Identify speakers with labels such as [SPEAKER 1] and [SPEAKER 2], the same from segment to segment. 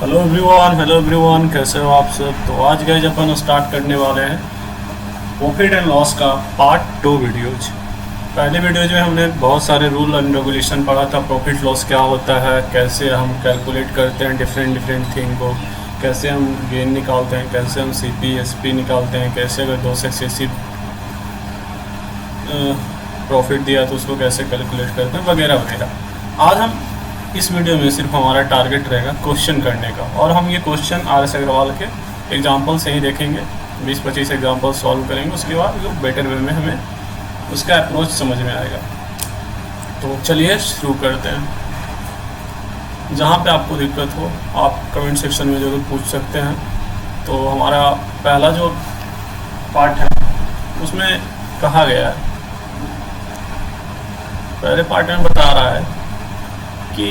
[SPEAKER 1] Hello everyone, कैसे हो आप सब। तो आज गाइस अपन स्टार्ट करने वाले हैं प्रॉफिट एंड लॉस का पार्ट 2 वीडियोज। पहले वीडियोज में हमने बहुत सारे रूल एंड रेगुलेशन पढ़ा था, प्रॉफिट लॉस क्या होता है, कैसे हम कैलकुलेट करते हैं डिफरेंट थिंग को, कैसे हम गेन निकालते हैं, कैसे हम सीपी एसपी निकालते हैं, कैसे अगर 2 से एक्सेसिव प्रॉफिट दिया तो उसको कैसे कैलकुलेट करते हैं, वगैरह वगैरह। आज हम इस वीडियो में सिर्फ हमारा टारगेट रहेगा क्वेश्चन करने का, और हम ये क्वेश्चन RS अग्रवाल के एग्जाम्पल से ही देखेंगे। 20-25 एग्जाम्पल सॉल्व करेंगे, उसके बाद जो बेटर वे में हमें उसका अप्रोच समझ में आएगा। तो चलिए शुरू करते हैं। जहाँ पे आपको दिक्कत हो आप कमेंट सेक्शन में ज़रूर पूछ सकते हैं। तो हमारा पहला जो पार्ट है उसमें कहा गया है, पहले पार्ट में बता रहा है कि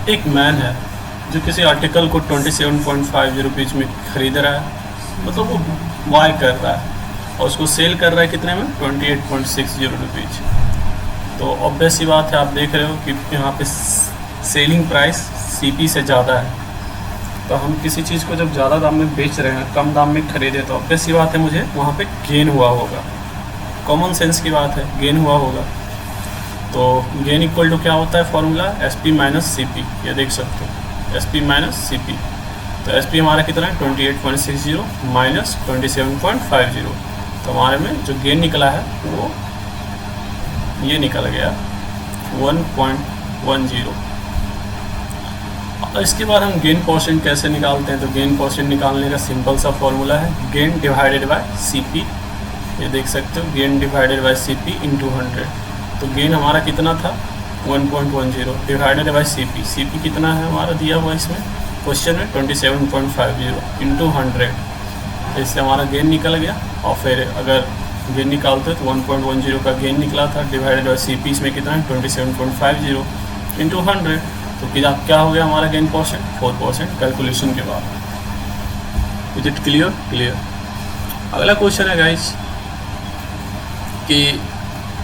[SPEAKER 1] एक मैन है जो किसी आर्टिकल को 27.50 रुपीज़ में ख़रीद रहा है, मतलब वो बाय कर रहा है, और उसको सेल कर रहा है कितने में, 28.60 रुपीज़। तो ऑब्वियस सी बात है, आप देख रहे हो कि यहाँ पे सेलिंग प्राइस सीपी से ज़्यादा है। तो हम किसी चीज़ को जब ज़्यादा दाम में बेच रहे हैं, कम दाम में खरीदे, तो ऑब्वियस सी बात है मुझे वहाँ पे गेन हुआ होगा। कॉमन सेंस की बात है, गेन हुआ होगा। तो गेन इक्वल टू क्या होता है फॉर्मूला, SP माइनस CP। ये देख सकते हो, SP माइनस CP। तो SP हमारा कितना है, 28.60 माइनस 27.50। तो हमारे में जो गेन निकला है वो ये निकल गया 1.10। और इसके बाद हम गेन परसेंट कैसे निकालते हैं। तो गेन परसेंट निकालने का सिंपल सा फॉर्मूला है, गेन डिवाइडेड बाय CP। ये देख सकते हो, gain divided by CP into 100। तो गेन हमारा कितना था, 1.10 डिवाइडेड बाय CP। CP कितना है हमारा दिया हुआ इसमें क्वेश्चन में, 27.50 इंटू 100। इससे हमारा गेन निकल गया। और फिर अगर गेन निकालते तो 1.10 का गेन निकला था, डिवाइडेड बाय CP इसमें कितना है, 27.50 इंटू 100। तो क्या हो गया हमारा गेन परसेंट, 4% कैलकुलेशन के बाद। Is it clear? क्लियर। अगला क्वेश्चन है गाइस कि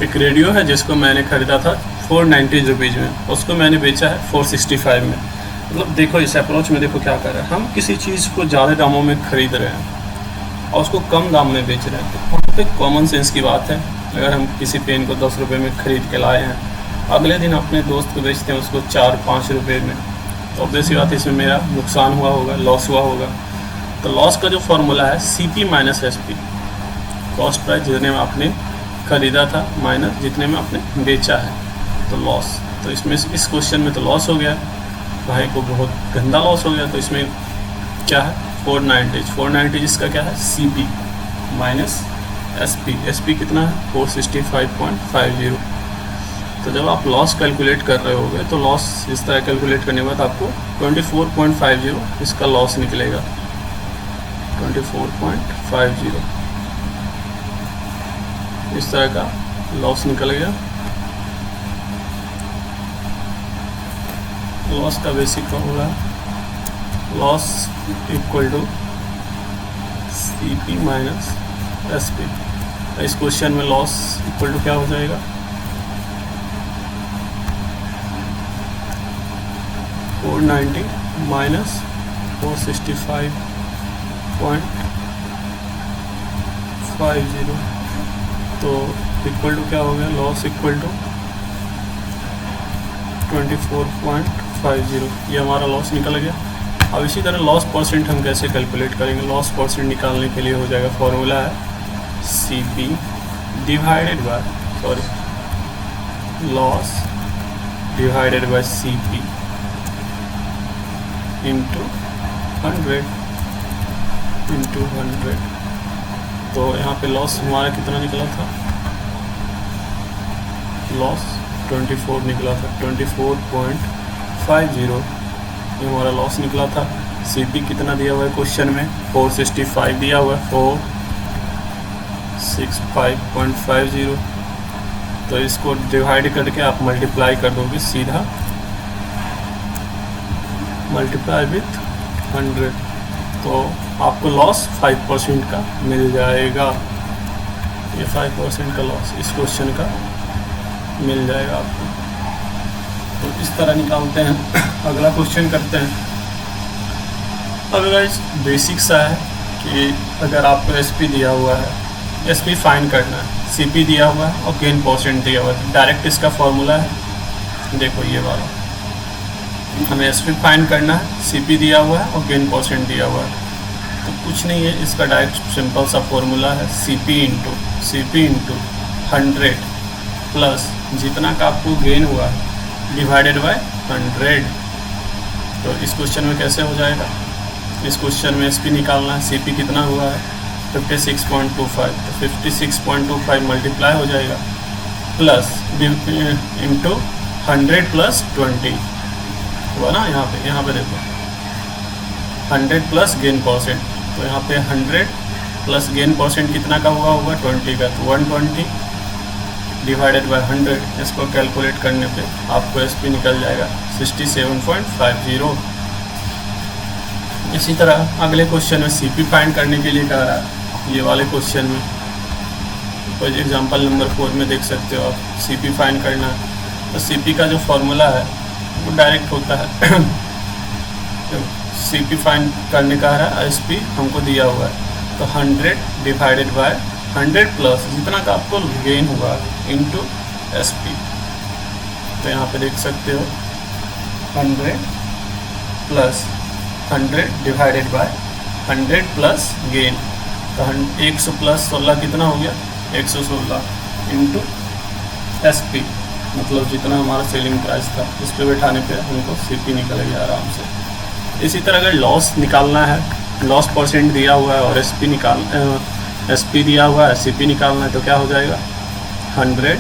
[SPEAKER 1] एक रेडियो है जिसको मैंने ख़रीदा था 490 रुपीज़ में, उसको मैंने बेचा है 465 में। मतलब देखो इस अप्रोच में देखो क्या कर रहे हैं, हम किसी चीज़ को ज़्यादा दामों में ख़रीद रहे हैं और उसको कम दाम में बेच रहे हैं। तो वहाँ पे कॉमन सेंस की बात है। अगर हम किसी पेन को 10 रुपये में ख़रीद के लाए हैं, अगले दिन अपने दोस्त को बेचते हैं उसको 4-5 रुपये में, तो ऑब्वियसली बात है इसमें मेरा नुकसान हुआ होगा, लॉस हुआ होगा। तो लॉस का जो फॉर्मूला है CP minus SP, cost price जितने में आपने ख़रीदा था माइनस जितने में आपने बेचा है, तो लॉस। तो इसमें इस क्वेश्चन में तो लॉस हो गया, भाई को बहुत गंदा लॉस हो गया। तो इसमें क्या है, 490 इसका क्या है, CP माइनस SP कितना है, 465.50। तो जब आप लॉस कैलकुलेट कर रहे होगे तो लॉस इस तरह कैलकुलेट करने के बाद आपको 24.50 इसका लॉस निकलेगा, 24.50 इस तरह का लॉस निकल गया। लॉस का बेसिक फॉर्मूला है loss equal to CP minus SP। इस क्वेश्चन में लॉस इक्वल टू क्या हो जाएगा, 490 माइनस 465.50। तो इक्वल टू क्या हो गया, लॉस इक्वल टू 24.50। ये हमारा लॉस निकल गया। अब इसी तरह लॉस परसेंट हम कैसे कैलकुलेट करेंगे। लॉस परसेंट निकालने के लिए हो जाएगा, फॉर्मूला है CP divided by loss divided by CP into 100। तो यहाँ पे लॉस हमारा कितना निकला था, लॉस 24 निकला था, 24.50 ये हमारा लॉस निकला था। CP कितना दिया हुआ है क्वेश्चन में, 465 दिया हुआ है, 465.50। तो इसको डिवाइड करके आप मल्टीप्लाई कर दोगे, सीधा मल्टीप्लाई विथ 100, तो आपको लॉस 5% का मिल जाएगा। ये 5% का लॉस इस क्वेश्चन का मिल जाएगा आपको। तो इस तरह निकालते हैं। अगला क्वेश्चन करते हैं। अब गाइस बेसिक सा है कि अगर आपको एसपी दिया हुआ है, एसपी फाइंड करना है, सीपी दिया हुआ है और गेन परसेंट दिया हुआ है, तो डायरेक्ट इसका फॉर्मूला है, देखो ये वाला, हमें एसपी फाइंड करना है, सीपी दिया हुआ है और गेन परसेंट दिया हुआ है, तो कुछ नहीं है, इसका डायरेक्ट सिंपल सा फॉर्मूला है सीपी इंटू 100 प्लस जितना का आपको गेन हुआ है डिवाइडेड बाय 100। तो इस क्वेश्चन में कैसे हो जाएगा, इस क्वेश्चन में एसपी निकालना है, सीपी कितना हुआ है 56.25, तो 56.25 मल्टीप्लाई हो जाएगा प्लस इंटू 100 प्लस 20 हुआ ना, यहाँ पे देखो 100 प्लस गेन परसेंट, तो यहाँ पे 100 प्लस गेन परसेंट कितना का हुआ होगा 20 का, तो 120 डिवाइडेड बाय 100, इसको कैलकुलेट करने पे आपको एसपी निकल जाएगा 67.50। इसी तरह अगले क्वेश्चन में सीपी फाइंड करने के लिए कह रहा है, ये वाले क्वेश्चन में कोई एग्जांपल नंबर 4 में देख सकते हो आप, सीपी फाइंड करना है, तो सीपी का जो फॉर्मूला है वो डायरेक्ट होता है सीपी फाइंड करने का है, एसपी हमको दिया हुआ है, तो 100 डिवाइडेड बाय 100 प्लस जितना का आपको गेन हुआ इंटू एसपी, तो यहाँ पे देख सकते हो 100 plus 100 divided by 100 plus gain, तो 100 प्लस 16 कितना हो गया 116 इंटू एसपी, मतलब जितना हमारा सेलिंग प्राइस था उस पर बैठाने पे हमको सीपी निकल गया आराम से। इसी तरह अगर लॉस निकालना है, लॉस परसेंट दिया हुआ है और एसपी दिया हुआ है, सीपी निकालना है, तो क्या हो जाएगा 100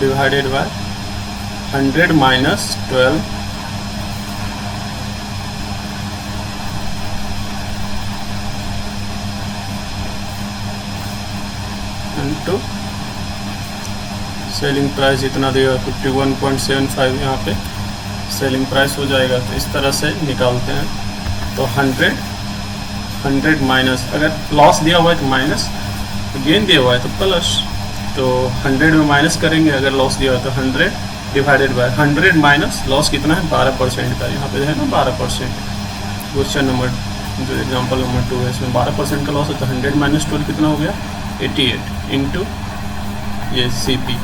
[SPEAKER 1] divided by 100 minus 12 into selling price इतना देगा 51.75, यहाँ पे सेलिंग प्राइस हो जाएगा। तो इस तरह से निकालते हैं, तो 100 माइनस, अगर लॉस दिया हुआ है तो माइनस, गेन दिया हुआ है तो प्लस, तो 100 में माइनस करेंगे, अगर लॉस दिया हुआ है तो 100 डिवाइडेड बाय 100 माइनस लॉस कितना है 12% का, यहाँ पे है ना 12%। क्वेश्चन नंबर जो एग्जाम्पल नंबर 2 है इसमें 12% का लॉस है, तो 100 माइनस 12 कितना हो गया 88 इंटू ये सीपी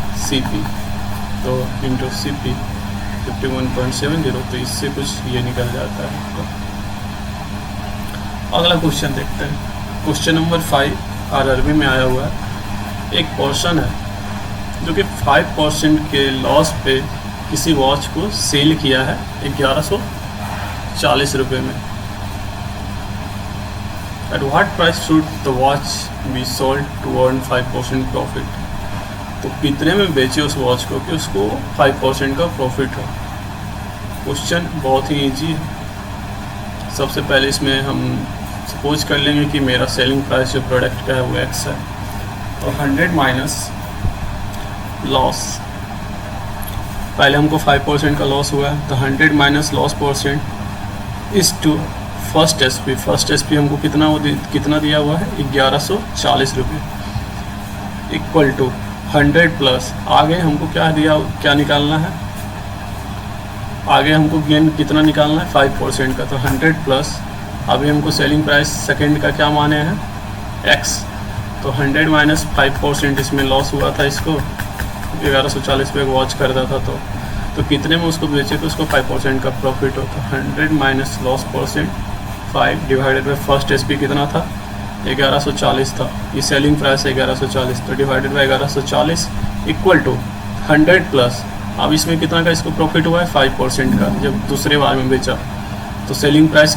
[SPEAKER 1] तो इंटू सीपी 51.70, तो इससे कुछ ये निकल जाता है आपका। अगला क्वेश्चन देखते हैं, क्वेश्चन नंबर 5 आरआरबी में आया हुआ है। एक पर्सन है जो कि 5% के लॉस पे किसी वॉच को सेल किया है 1140 रुपये में। At what price should the watch be sold to earn 5% profit? तो कितने में बेचे उस वॉच को कि उसको 5% का प्रॉफिट हो। क्वेश्चन बहुत ही इजी है। सबसे पहले इसमें हम सपोज कर लेंगे कि मेरा सेलिंग प्राइस जो प्रोडक्ट का है वो एक्स है, तो 100 माइनस लॉस, पहले हमको 5% का लॉस हुआ है, तो 100 माइनस लॉस परसेंट इस टू फर्स्ट एसपी हमको कितना दिया हुआ है 1140 रुपये इक्वल टू 100 प्लस, आगे हमको क्या निकालना है, आगे हमको गेन कितना निकालना है 5% का, तो 100 प्लस, अभी हमको सेलिंग प्राइस सेकंड का क्या माने हैं x, तो 100 माइनस 5% इसमें लॉस हुआ था, इसको 1140 पे वॉच करता था, तो कितने में उसको बेचे तो उसको 5% का प्रॉफिट होता। 100 minus loss percent 5 divided by first SP कितना था 1140 था, ये सेलिंग प्राइस है 1140, तो divided by 1140 equal to 100 plus, अब इसमें कितना का इसको प्रॉफिट हुआ है 5% का, जब दूसरे बार में बेचा तो सेलिंग प्राइस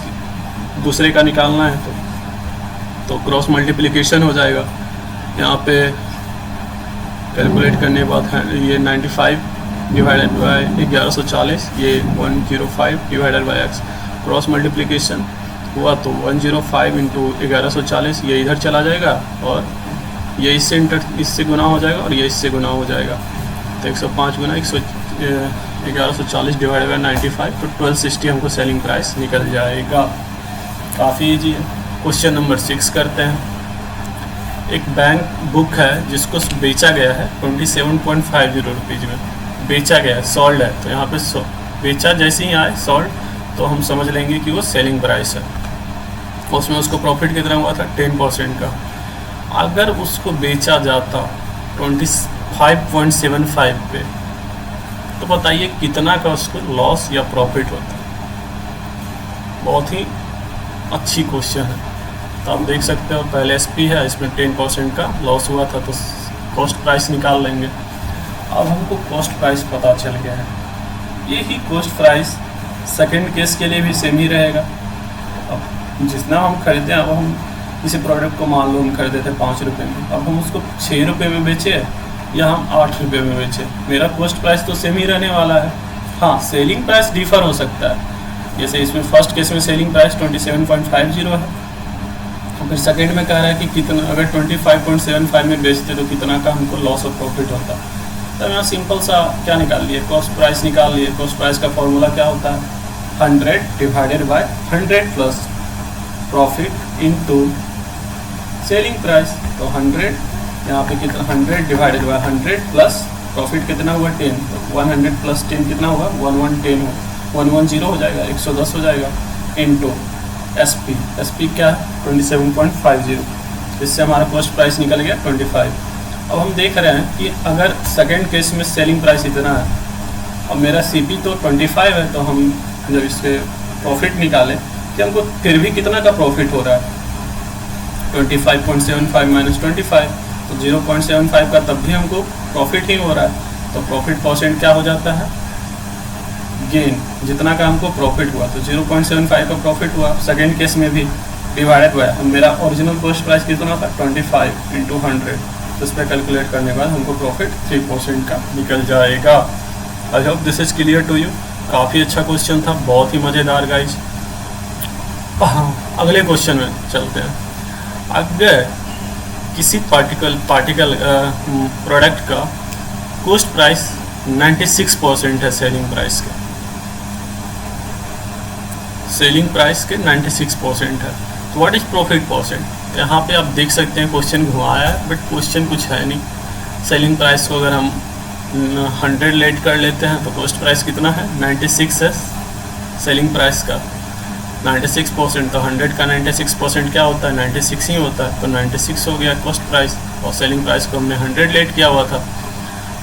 [SPEAKER 1] दूसरे का निकालना है, तो क्रॉस मल्टीप्लिकेशन हो जाएगा। यहाँ पे कैलकुलेट करने के बाद ये 95 डिवाइडेड बाई 1140, ये 105 divided by x, cross multiplication हुआ तो 105 इंटू 1140, ये इधर चला जाएगा और ये इससे गुना हो जाएगा और ये इससे गुना हो जाएगा, तो 105 गुना 1140 डिवाइडेड बाई 95, तो 1260 हमको सेलिंग प्राइस निकल जाएगा। काफ़ी ईजी है। क्वेश्चन नंबर 6 करते हैं। एक बैंक बुक है जिसको बेचा गया है 27.50 रुपीज़ में, बेचा गया है, सोल्ड है, तो यहाँ पे बेचा जैसे ही आए सोल्ड तो हम समझ लेंगे कि वो सेलिंग प्राइस है। उसमें उसको प्रॉफिट कितना हुआ था 10% का। अगर उसको बेचा जाता 25.75 पे तो बताइए कितना का उसको लॉस या प्रॉफिट होता। बहुत ही अच्छी क्वेश्चन है। तो आप देख सकते हो पहले एसपी है, इसमें 10% का लॉस हुआ था, तो कॉस्ट प्राइस निकाल लेंगे। अब हमको कॉस्ट प्राइस पता चल गया है, यही कॉस्ट प्राइस सेकंड केस के लिए भी सेम ही रहेगा। अब जितना हम खरीदे, अब हम किसी प्रोडक्ट को मान लो हम खरीदे थे 5 रुपये में, अब हम उसको 6 रुपये में बेचे या हम 8 रुपये में बेचे, मेरा कॉस्ट प्राइस तो सेम ही रहने वाला है। हाँ, सेलिंग प्राइस डिफर हो सकता है, जैसे इसमें फर्स्ट केस में सेलिंग प्राइस 27.50 है, तो फिर सेकेंड में कह रहा है कि कितना, अगर 25.75 में बेचते तो कितना का हमको लॉस और प्रॉफिट होता। तो यहाँ सिंपल सा क्या निकाल लिए, कॉस्ट प्राइस निकाल लिए। कॉस्ट प्राइस का फॉर्मूला क्या होता है, 100 divided by 100 plus profit into selling price. तो 100 यहाँ पे कितना, 100 डिवाइडेड बाय 100 प्लस प्रॉफिट कितना हुआ 10, तो 100 प्लस 10 कितना होगा 1110 हो, 110 हो जाएगा, 110 हो जाएगा, इनटू एसपी क्या है 27.50, इससे हमारा कॉस्ट प्राइस निकल गया 25। अब हम देख रहे हैं कि अगर सेकेंड केस में सेलिंग प्राइस इतना है और मेरा सीपी तो 25 है, तो हम जब इससे प्रॉफिट निकालें कि हमको फिर भी कितना का प्रॉफिट हो रहा है 25.75 माइनस 25, तो 0.75 का तब भी हमको प्रॉफिट ही हो रहा है। तो प्रॉफिट परसेंट क्या हो जाता है, गेन, जितना का हमको प्रॉफिट हुआ, तो 0.75 का प्रॉफिट हुआ। सेकेंड केस में भी डिवाइडेड हुआ है, मेरा ओरिजिनल कॉस्ट प्राइस कितना था 25 इंटू 100, तो इस पर कैलकुलेट करने के बाद हमको प्रॉफिट 3% का निकल जाएगा। I hope this is clear to you. काफ़ी अच्छा क्वेश्चन था, बहुत ही मज़ेदार गाइज। अगले क्वेश्चन में चलते हैं। अगर किसी पार्टिकल प्रोडक्ट का कॉस्ट प्राइस 96% है सेलिंग प्राइस के, सेलिंग प्राइस के 96% है, तो व्हाट इज प्रॉफिट परसेंट। यहाँ पे आप देख सकते हैं क्वेश्चन घुमाया है, बट क्वेश्चन कुछ है नहीं। सेलिंग प्राइस को अगर हम 100 लेट कर लेते हैं तो कॉस्ट प्राइस कितना है 96 है सेलिंग प्राइस का 96%, तो 100 का 96% क्या होता है 96 ही होता है, तो 96 हो गया कॉस्ट प्राइस, और सेलिंग प्राइस को हमने 100 लेट किया हुआ था,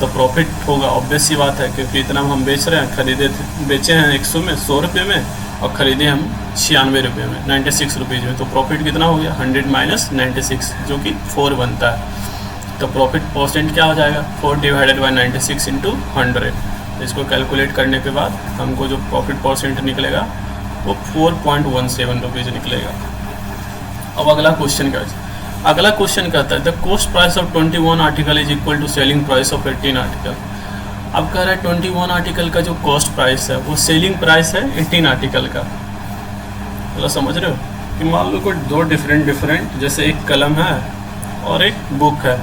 [SPEAKER 1] तो प्रॉफिट होगा। ऑब्वियस सी बात है, क्योंकि इतना हम बेच रहे हैं, खरीदे थे, बेचे हैं 100 रुपये में और ख़रीदे हम 96 रुपये में, 96 रुपीज़ में, तो प्रॉफिट कितना हो गया 100 माइनस 96, जो कि 4 बनता है। तो प्रॉफिट परसेंट क्या हो जाएगा 4 डिवाइडेड बाई 96 इंटू 100। इसको कैलकुलेट करने के बाद हमको जो प्रॉफिट परसेंट निकलेगा वो 4.17 रुपीज़ निकलेगा। अब अगला क्वेश्चन क्या है, अगला क्वेश्चन कहता है the cost price of 21 article is equal to selling price of 18 article. अब कह रहा है 21 आर्टिकल का जो कॉस्ट प्राइस है वो सेलिंग प्राइस है 18 आर्टिकल का। मतलब समझ रहे हो कि मान लो कोई दो डिफरेंट जैसे एक कलम है और एक बुक है,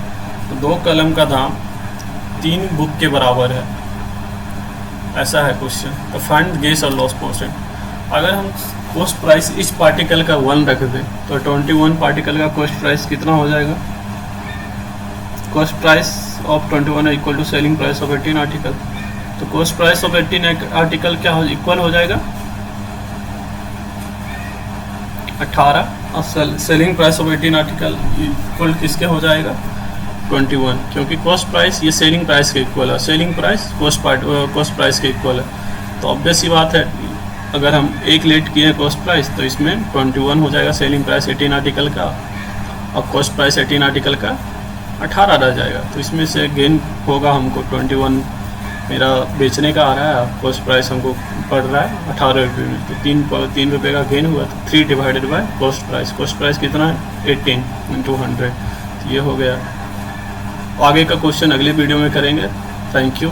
[SPEAKER 1] तो 2 कलम का दाम 3 बुक के बराबर है, ऐसा है क्वेश्चन। तो फाइंड गेस और लॉस परसेंट। अगर हम कॉस्ट प्राइस इस पार्टिकल का 1 रख दें तो 21 पार्टिकल का कॉस्ट प्राइस कितना हो जाएगा, cost price of 21 equal to selling price of 18 article. तो कॉस्ट प्राइस ऑफ 18 आर्टिकल क्या हो इक्वल हो जाएगा 18, और selling price of 18 article equal किसके हो जाएगा 21, क्योंकि कॉस्ट प्राइस ये सेलिंग प्राइस के इक्वल है, सेलिंग प्राइस कॉस्ट प्राइस के इक्वल है। तो ऑब्वियस सी बात है, अगर हम एक लेट किए कॉस्ट प्राइस तो इसमें 21 हो जाएगा सेलिंग प्राइस 18 आर्टिकल का, और कॉस्ट प्राइस 18 आर्टिकल का 18 रह जाएगा। तो इसमें से गेन होगा हमको 21 मेरा बेचने का आ रहा है, कॉस्ट प्राइस हमको पड़ रहा है 18 रुपये में, तो 3 रुपये का गेन हुआ। तो 3 डिवाइडेड बाय कॉस्ट प्राइस कितना है 18 इंटू 100, तो ये हो गया। आगे का क्वेश्चन अगले वीडियो में करेंगे। Thank you.